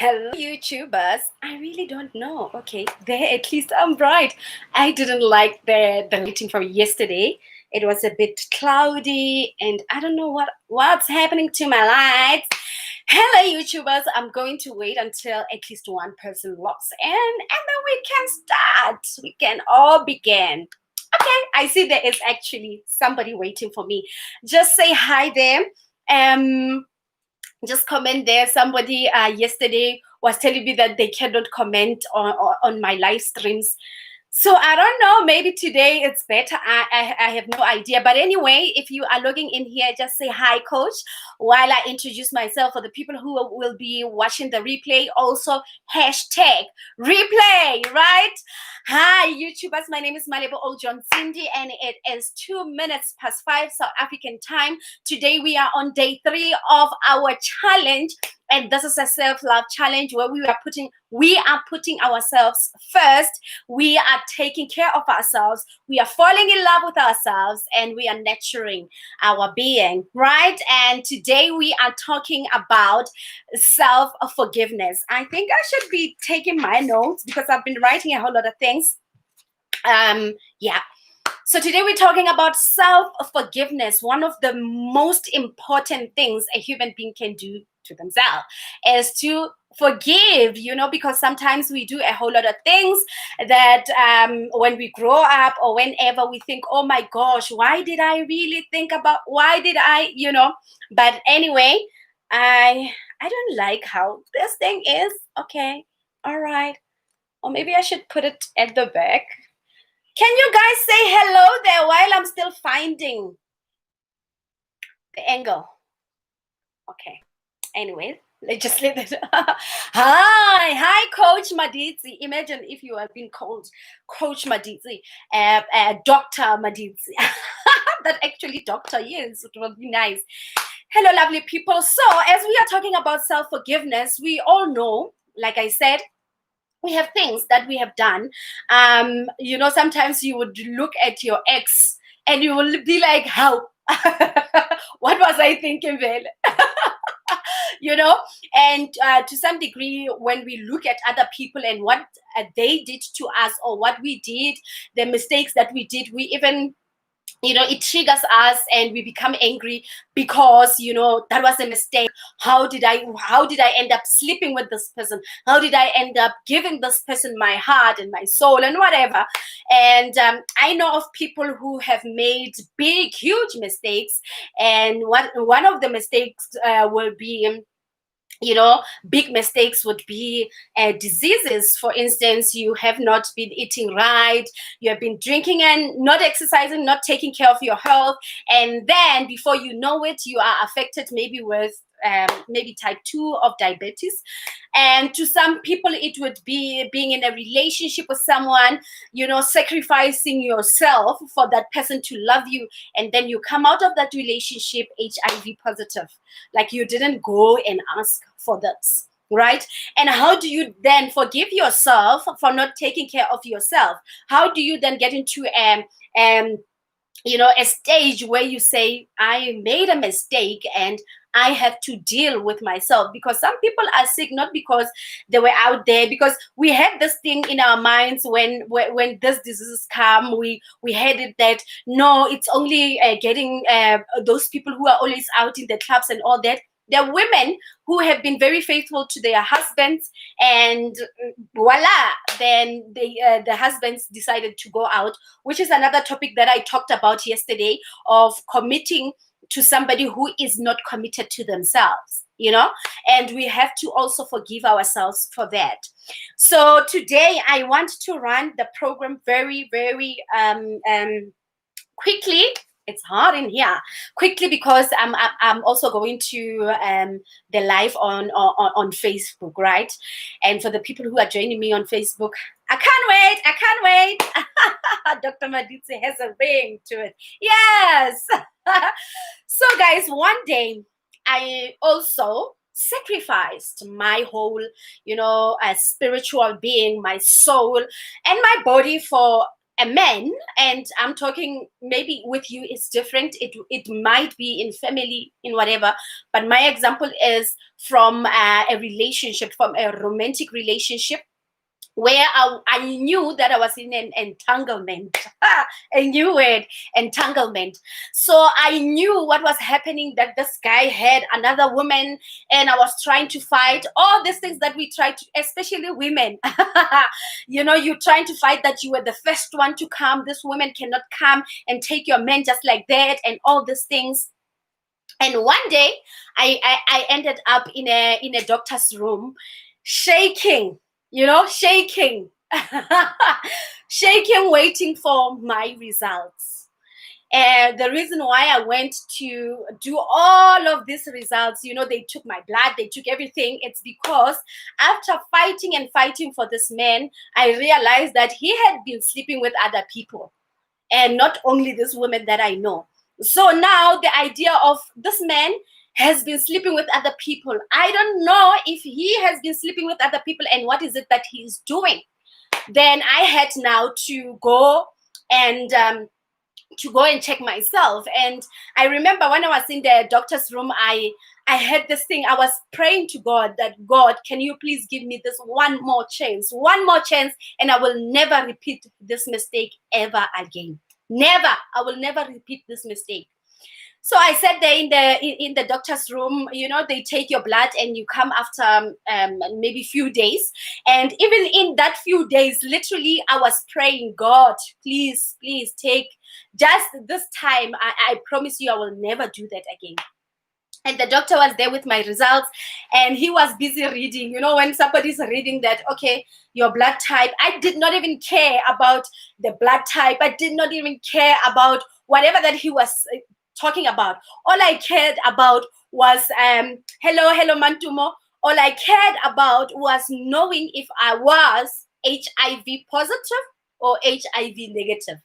Hello, YouTubers. I really don't know. Okay, there at least I'm bright. I didn't like the lighting from yesterday. It was a bit cloudy, and I don't know what's happening to my lights. Hello, YouTubers. I'm going to wait until at least one person logs in, and then we can start. We can all begin. Okay, I see there is actually somebody waiting for me. Just say hi there. Just comment there. Somebody yesterday was telling me that they cannot comment on my live streams. So I don't know, maybe today it's better. I have no idea. But anyway, if you are logging in here, just say hi, coach, while I introduce myself. For the people who will be watching the replay, also hashtag replay, right? Hi, YouTubers. My name is Malebo Ojon Cindy, and it is 2 minutes past 5 South African time. Today we are on day 3 of our challenge, and this is a self-love challenge where we are putting ourselves first. We are taking care of ourselves. We are falling in love with ourselves, and we are nurturing our being, right? And today we are talking about self-forgiveness. I think I should be taking my notes because I've been writing a whole lot of things. Yeah. So today we're talking about self-forgiveness. One of the most important things a human being can do to themselves is to forgive, because sometimes we do a whole lot of things that when we grow up or whenever we think, oh my gosh, why did I really think about, why did I, but anyway, I don't like how this thing is. Okay, all right, or maybe I should put it at the back. Can you guys say hello there while I'm still finding the angle? Okay. Anyway, let's just leave it. Hi, Coach Maditsi. Imagine if you have been called Coach Maditsi, Dr. Maditsi. That actually doctor, yes, it would be nice. Hello, lovely people. So as we are talking about self-forgiveness, we all know, like I said, we have things that we have done. Sometimes you would look at your ex and you will be like, how? What was I thinking then? And to some degree, when we look at other people and what they did to us or what we did, the mistakes that we did, we even it triggers us and we become angry because that was a mistake. How did I end up sleeping with this person? How did I end up giving this person my heart and my soul and whatever? And I know of people who have made big, huge mistakes, and one of the mistakes will be big mistakes would be diseases. For instance, you have not been eating right, you have been drinking and not exercising, not taking care of your health, and then before you know it, you are affected maybe with maybe type 2 of diabetes. And to some people, it would be being in a relationship with someone, sacrificing yourself for that person to love you, and then you come out of that relationship HIV positive, like you didn't go and ask for this, right? And how do you then forgive yourself for not taking care of yourself? How do you then get into a stage where you say, I made a mistake and I have to deal with myself? Because some people are sick not because they were out there, because we had this thing in our minds when this diseases come, we had it that no, it's only getting those people who are always out in the clubs and all that. There are women who have been very faithful to their husbands, and voila, then the husbands decided to go out, which is another topic that I talked about yesterday, of committing to somebody who is not committed to themselves, and we have to also forgive ourselves for that. So today I want to run the program very, very quickly. It's hard in here. Quickly, because I'm also going to the live on Facebook, right? And for the people who are joining me on Facebook, I can't wait. Dr. Maditsi has a ring to it. Yes. So guys, one day I also sacrificed my whole, spiritual being, my soul and my body for a man, and I'm talking maybe with you it's different. It might be in family, in whatever. But my example is from a relationship, from a romantic relationship, where I knew that I was in an entanglement. A new word, entanglement. So I knew what was happening, that this guy had another woman, and I was trying to fight all these things that we try to, especially women. You're trying to fight that you were the first one to come. This woman cannot come and take your man just like that, and all these things. And one day I ended up in a doctor's room, shaking, shaking, shaking, waiting for my results. And the reason why I went to do all of these results, they took my blood, they took everything. It's because after fighting and fighting for this man, I realized that he had been sleeping with other people, and not only this woman that I know. So now the idea of this man has been sleeping with other people. I don't know if he has been sleeping with other people and what is it that he is doing. Then I had now to go and check myself. And I remember when I was in the doctor's room, I had this thing. I was praying to God that, God, can you please give me this one more chance, and I will never repeat this mistake ever again. Never. I will never repeat this mistake. So I sat there in the doctor's room. They take your blood and you come after maybe few days. And even in that few days, literally, I was praying, God, please take just this time. I promise you, I will never do that again. And the doctor was there with my results, and he was busy reading. When somebody's reading that, okay, your blood type, I did not even care about the blood type. I did not even care about whatever that he was talking about. All I cared about was, hello, Mantumo. All I cared about was knowing if I was HIV positive or HIV negative.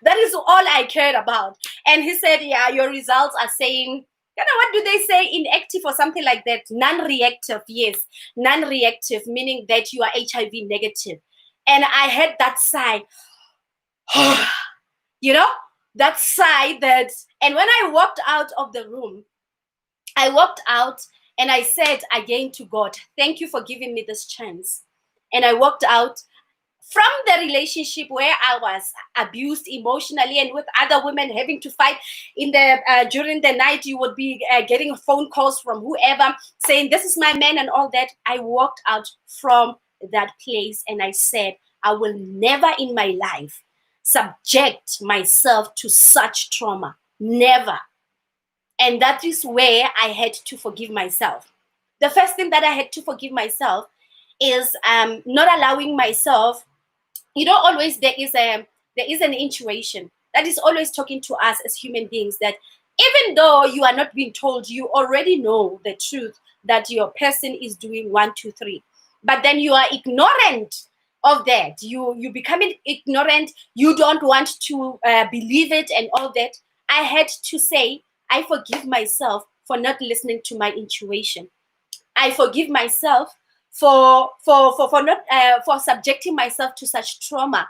That is all I cared about. And he said, yeah, your results are saying, what do they say? Inactive or something like that. Non-reactive, yes. Non-reactive, meaning that you are HIV negative. And I had that sigh. That sigh that, and when I walked out of the room, I walked out and I said again to God, thank you for giving me this chance. And I walked out from the relationship where I was abused emotionally, and with other women having to fight in the during the night. You would be getting phone calls from whoever saying, this is my man and all that. I walked out from that place and I said, I will never in my life subject myself to such trauma. Never. And that is where I had to forgive myself. The first thing that I had to forgive myself is not allowing myself. Always there is an intuition that is always talking to us as human beings, that even though you are not being told, you already know the truth that your person is doing 1, 2, 3. But then you are ignorant of that. You becoming ignorant. You don't want to believe it and all that. I had to say, I forgive myself for not listening to my intuition. I forgive myself for not for subjecting myself to such trauma,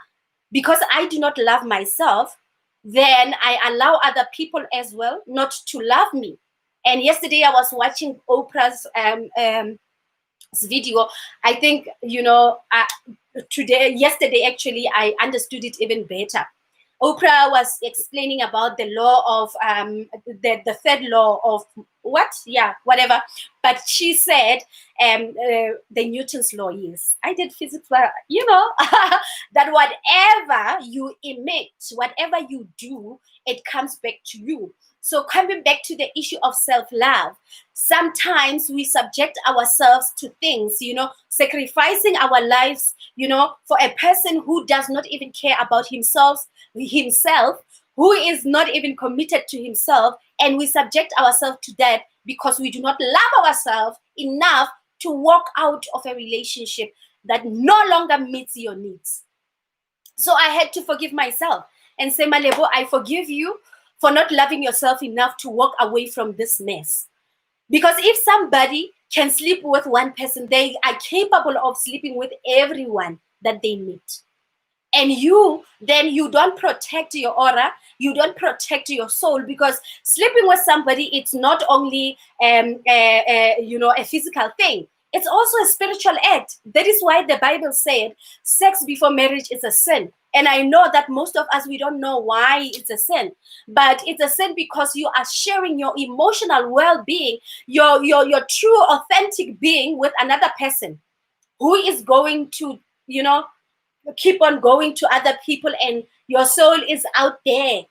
because I do not love myself. Then I allow other people as well not to love me. And yesterday I was watching Oprah's video. I think yesterday actually I understood it even better. Oprah was explaining about the law of the third law of whatever. But she said the Newton's law. Yes, I did physics, but that whatever you emit, whatever you do, it comes back to you. So coming back to the issue of self-love, sometimes we subject ourselves to things, sacrificing our lives, for a person who does not even care about himself, who is not even committed to himself, and we subject ourselves to that because we do not love ourselves enough to walk out of a relationship that no longer meets your needs. So I had to forgive myself and say, Malebo, I forgive you for not loving yourself enough to walk away from this mess. Because if somebody can sleep with one person, they are capable of sleeping with everyone that they meet. and you don't protect your aura, you don't protect your soul, because sleeping with somebody, it's not only a physical thing, it's also a spiritual act. That is why the Bible said sex before marriage is a sin. And I know that most of us, we don't know why it's a sin, but it's a sin because you are sharing your emotional well-being, your true authentic being with another person who is going to, keep on going to other people, and your soul is out there.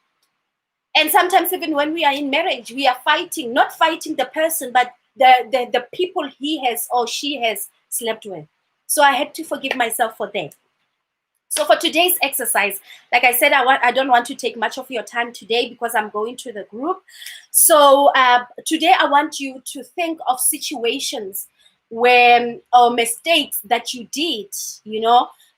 And sometimes even when we are in marriage, we are fighting, not fighting the person, but the people he has or she has slept with. So I had to forgive myself for that. So for today's exercise, like I said, I don't want to take much of your time today because I'm going to the group. So today I want you to think of situations where, or mistakes that you did,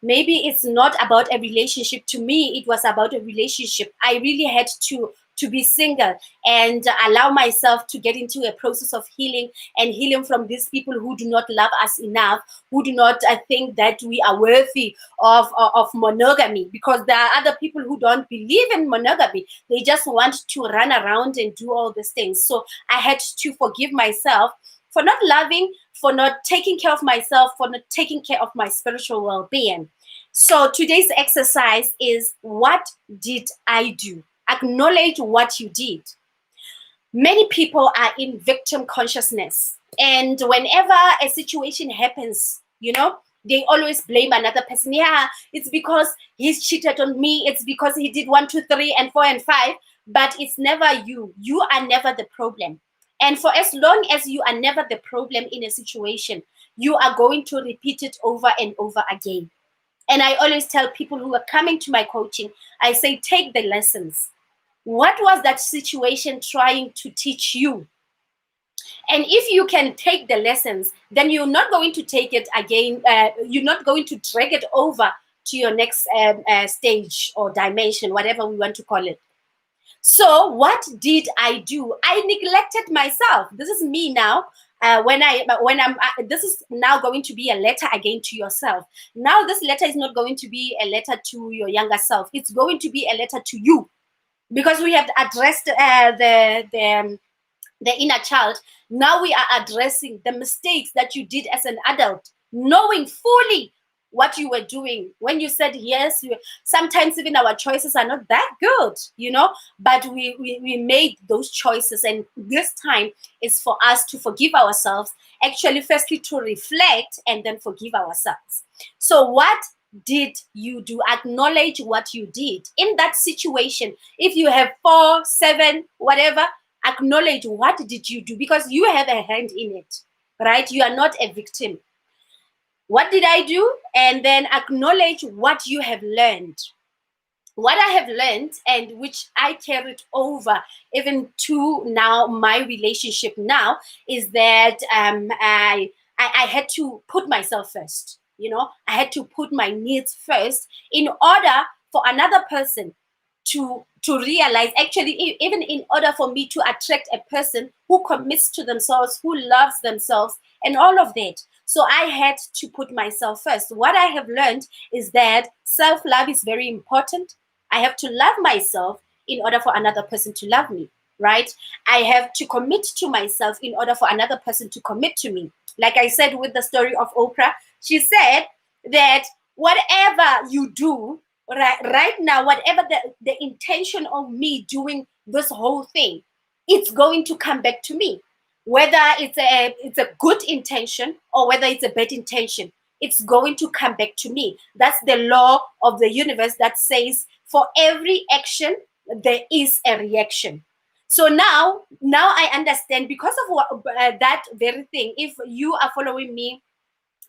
maybe it's not about a relationship. To me, it was about a relationship. I really had to be single and allow myself to get into a process of healing, and healing from these people who do not love us enough, who do not think that we are worthy of monogamy, because there are other people who don't believe in monogamy. They just want to run around and do all these things. So I had to forgive myself for not loving, for not taking care of myself, for not taking care of my spiritual well-being. So today's exercise is, what did I do? Acknowledge what you did. Many people are in victim consciousness, and whenever a situation happens, they always blame another person. Yeah, it's because he's cheated on me, it's because he did 1, 2, 3, and 4, and 5. But it's never you. You are never the problem. And for as long as you are never the problem in a situation, you are going to repeat it over and over again. And I always tell people who are coming to my coaching, I say, take the lessons. What was that situation trying to teach you? And if you can take the lessons, then you're not going to take it again. You're not going to drag it over to your next stage or dimension, whatever we want to call it. So what did I do? I neglected myself. This is me now. This is now going to be a letter again to yourself. Now this letter is not going to be a letter to your younger self. It's going to be a letter to you, because we have addressed the inner child. Now we are addressing the mistakes that you did as an adult, knowing fully what you were doing when you said yes. Sometimes even our choices are not that good, but we made those choices, and this time is for us to forgive ourselves. Actually, firstly to reflect and then forgive ourselves. So what did you do? Acknowledge what you did in that situation. If you have 4, 7, whatever, acknowledge what did you do, because you have a hand in it, right? You are not a victim. What did I do? And then acknowledge what you have learned. What I have learned, and which I carried over even to now, my relationship now, is that I had to put myself first. I had to put my needs first in order for another person to realize, actually, even in order for me to attract a person who commits to themselves, who loves themselves, and all of that. So I had to put myself first. What I have learned is that self-love is very important. I have to love myself in order for another person to love me, right? I have to commit to myself in order for another person to commit to me. Like I said with the story of Oprah, she said that whatever you do, right now, whatever the intention of me doing this whole thing, it's going to come back to me. Whether it's a good intention or whether it's a bad intention, it's going to come back to me. That's the law of the universe that says for every action, there is a reaction. So now I understand, because of that very thing. If you are following me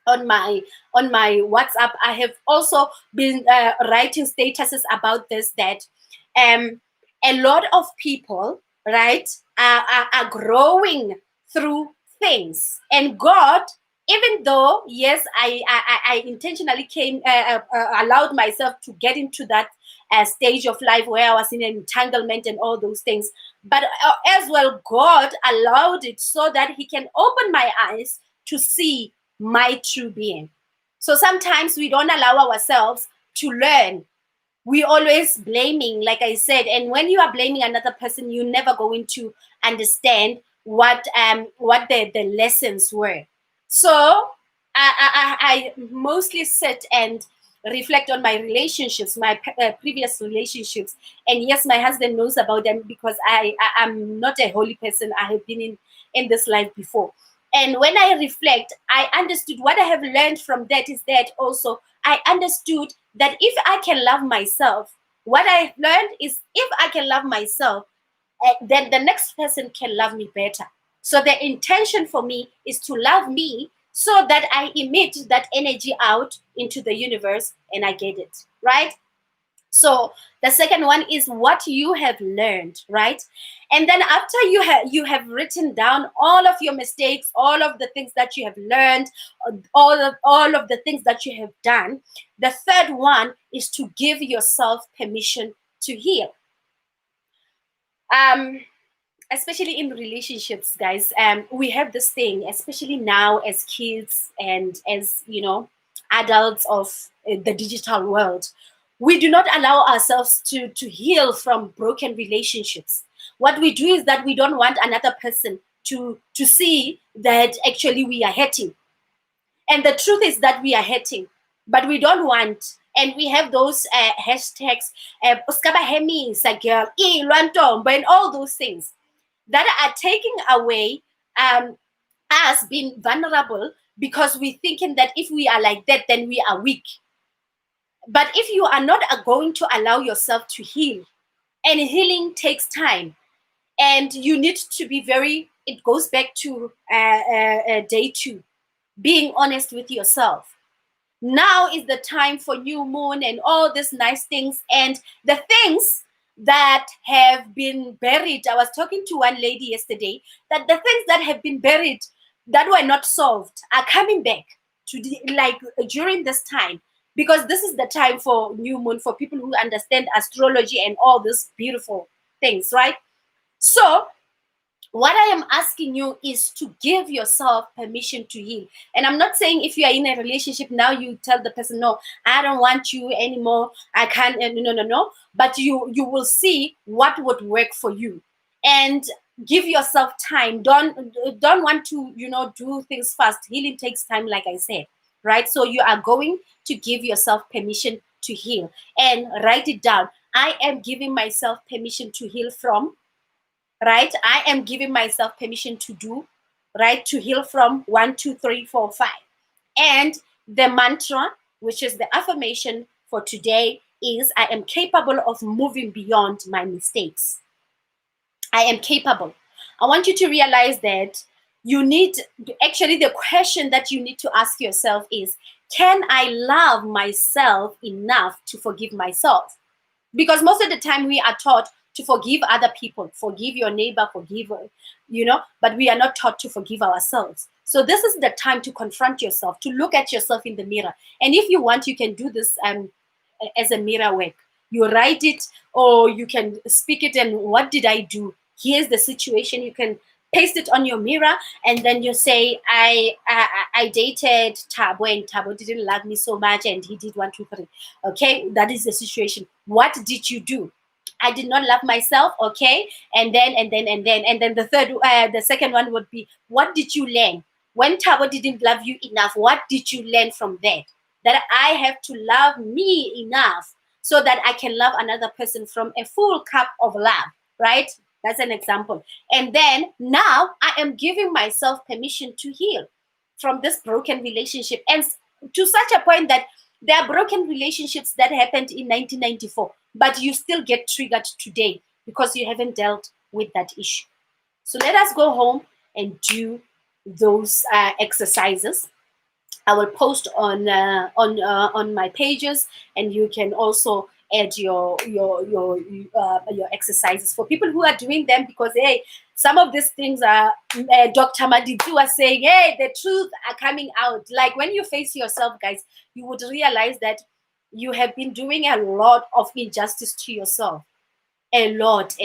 on my WhatsApp, I have also been writing statuses about this, that a lot of people, right, are growing through things. And God, even though, yes, I intentionally allowed myself to get into that stage of life where I was in an entanglement and all those things, but as well, God allowed it so that He can open my eyes to see my true being. So sometimes we don't allow ourselves to learn We always blaming, like I said, and when you are blaming another person, you're never going to understand what the lessons were. So I mostly sit and reflect on my relationships, my previous relationships. And yes, my husband knows about them because I'm not a holy person. I have been in this life before. And when I reflect, I understood what I have learned from that is that also I understood that if I can love myself, what I learned is if I can love myself, then the next person can love me better. So the intention for me is to love me so that I emit that energy out into the universe and I get it, right? So the second one is what you have learned, right? And then after you have written down all of your mistakes, all of the things that you have learned, all of the things that you have done, the third one is to give yourself permission to heal. um Especially in relationships, guys, we have this thing, especially now as kids and as adults of the digital world. We do not allow ourselves to heal from broken relationships. What we do is that we don't want another person to see that actually we are hurting, and the truth is that we are hurting, but we don't want. And we have those hashtags, "Uskaba hemisa girl, ilwa ntombo," and all those things that are taking away us being vulnerable, because we're thinking that if we are like that, then we are weak. But if you are not going to allow yourself to heal, and healing takes time, and you need to be very, it goes back to day two, being honest with yourself. Now is the time for new moon and all these nice things, and the things that have been buried. I was talking to one lady yesterday that the things that have been buried, that were not solved, are coming back to like during this time, because this is the time for new moon, for people who understand astrology and all these beautiful things, right? So what I am asking you is to give yourself permission to heal. And I'm not saying if you are in a relationship now, you tell the person, "No, I don't want you anymore. I can't." No, no, no. But you will see what would work for you, and give yourself time. Don't want to do things fast. Healing takes time, like I said, right? So you are going to give yourself permission to heal, and write it down. I am giving myself permission to heal from, right? I am giving myself permission to do, right? To heal from 1, 2, 3, 4, 5. And the mantra, which is the affirmation for today, is I am capable of moving beyond my mistakes. I am capable. I want you to realize that you need, actually, the question that you need to ask yourself is, can I love myself enough to forgive myself? Because most of the time we are taught to forgive other people, forgive your neighbor, forgive, but we are not taught to forgive ourselves. So this is the time to confront yourself, to look at yourself in the mirror. And if you want, you can do this as a mirror work. You write it, or you can speak it, and what did I do? Here's the situation. You can paste it on your mirror, and then you say, I dated Tabo, and Tabo didn't love me so much, and he did 1, 2, 3. Okay, that is the situation. What did you do? I did not love myself. Okay, and then the second one would be, what did you learn when Tabo didn't love you enough? What did you learn from that? That I have to love me enough so that I can love another person from a full cup of love, right? That's an example. And then now I am giving myself permission to heal from this broken relationship, and to such a point that there are broken relationships that happened in 1994, but you still get triggered today because you haven't dealt with that issue. So let us go home and do those exercises. I will post on my pages, and you can also add your exercises for people who are doing them, because hey, some of these things are Dr. Maditu was saying, hey, the truth are coming out. Like when you face yourself, guys, you would realize that you have been doing a lot of injustice to yourself. A lot.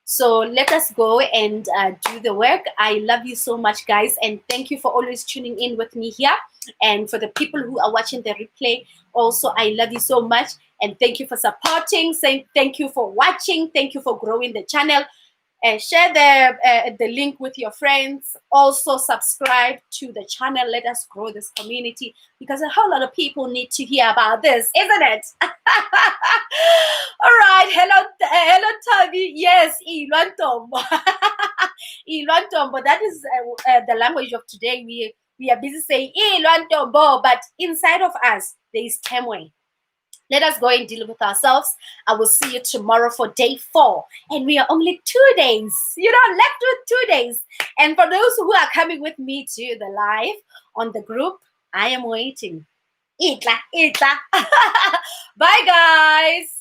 So let us go and do the work. I love you so much, guys, and thank you for always tuning in with me here. And for the people who are watching the replay, also, I love you so much. And thank you for supporting. Saying thank you for watching. Thank you for growing the channel. And share the link with your friends. Also, subscribe to the channel. Let us grow this community because a whole lot of people need to hear about this, isn't it? All right. Hello, Tavi. Yes, Ilwantombo. Ilwantombo. That is the language of today. We are busy saying Ilwantombo, but inside of us there is Temwe. Let us go and deal with ourselves. I will see you tomorrow for day 4. And we are only 2 days, left with 2 days. And for those who are coming with me to the live on the group, I am waiting. Itla. Bye, guys.